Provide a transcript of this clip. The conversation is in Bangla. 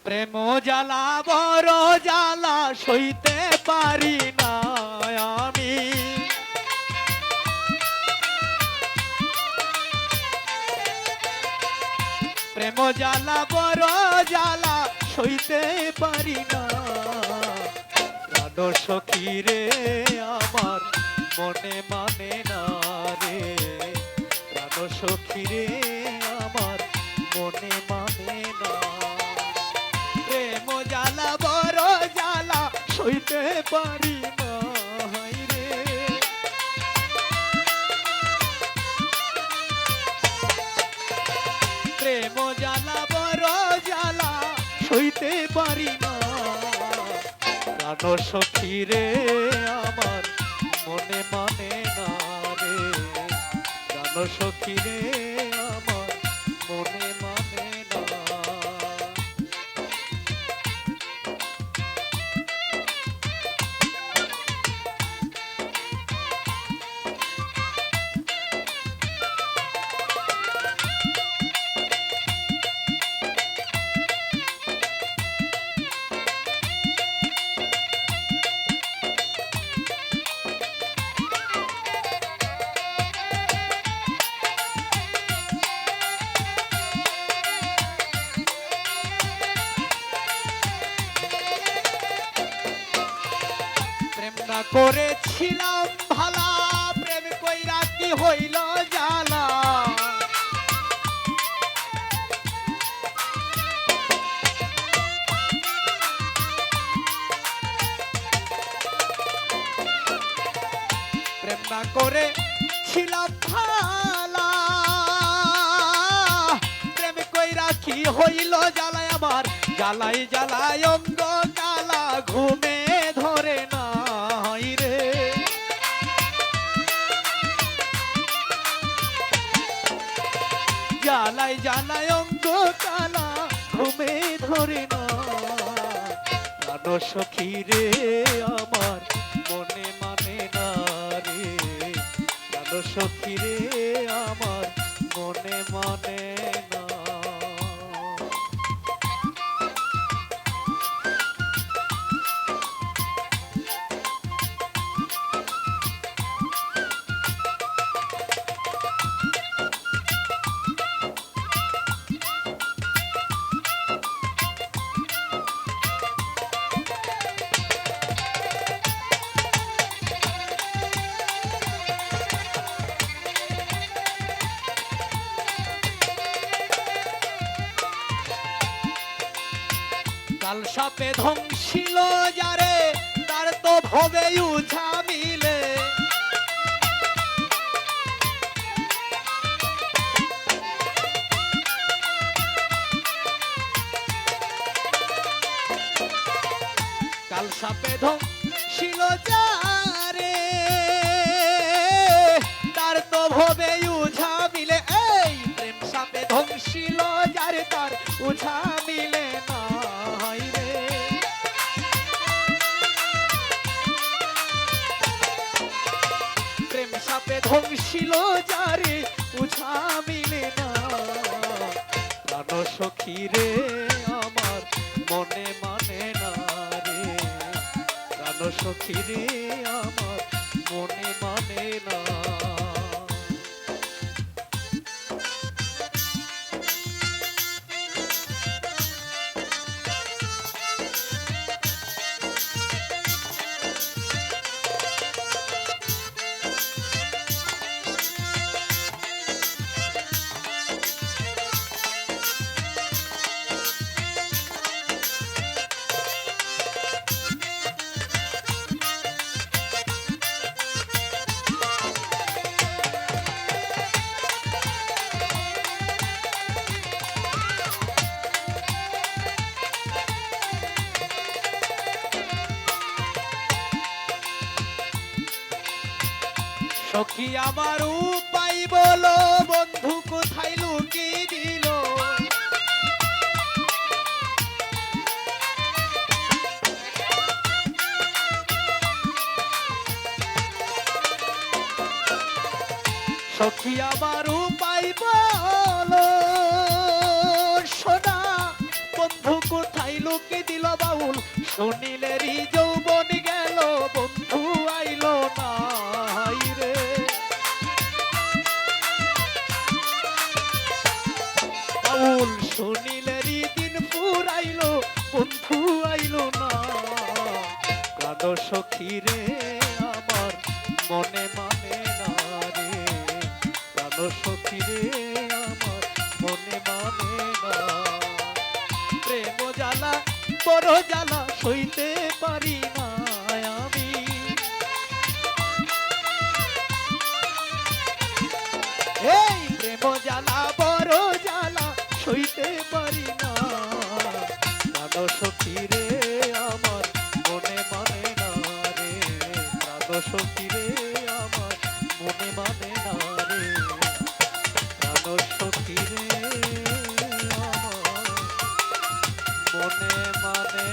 প্রেম জ্বালা বড় জ্বালা সইতে পারি না আমি। প্রেম জ্বালা বড় জ্বালা সইতে পারি না। প্রাণ সখী রে আমার মনে মানে না রে, প্রাণ সখী রে আমার মনে মানে না। প্রেম জ্বালা বড় জ্বালা সইতে পারি না রে। প্রেম জ্বালা বড় জ্বালা সইতে পারি না। প্রাণ সখী রে আমার মনে মানে না রে, প্রাণ সখী রে আমার মনে মানে না। করেছিলাম ভালা প্রেম কইরা কি হইল জালা। প্রেম না করেছিলাম ভালা প্রেম কইরা কি হইল জ্বালায় আমার, জ্বালাই জ্বালায় অঙ্গ কালা ঘুমে ধরে না রে। জ্বালাই জ্বালায় অঙ্গ কালা ঘুমে ধরে না। প্রাণ সখী রে আমার মনে মানে না রে, প্রাণ সখী রে আমার মনে মানে না। কাল সাপে ধ্বংসিল যারে তার তো ভবে উঝা মিলে। কাল সাপে ধ্বংসিল যারে তার তো ভবে উঝা মিলে। এই প্রেম সাপে ধ্বংসিল যারে তার উঝা মিলে না। প্রেম সাপে ধ্বংসিল যারে উঝা মিলে না। প্রাণ সখী রে আমার মনে মানে না রে, প্রাণ সখী রে আমার মনে মানে না। সখী আমার উপায় বলো বন্ধু কোথায় লুকি দিল। সখী আমার উপায় বলো সোনা বন্ধু কোথায় শুনিলেরই যৌবন গেল বন্ধু আইলো নাই রে। বাউল শুনিলেরই দিন ফুরাইলো বন্ধু আইলো না। প্রাণ সখী রে আমার মনে মানে না রে, প্রাণ সখী রে আমার মনে মানে না। প্রেম জ্বালা বড় জ্বালা সইতে পারি না আমি, এই প্রেম জ্বালা বড় জ্বালা সইতে পারি না। প্রাণ সখী রে আমার মনে মানে না রে, প্রাণ সখী রে আমার মনে মানে না রে, প্রাণ সখী রে আমার মনে মানে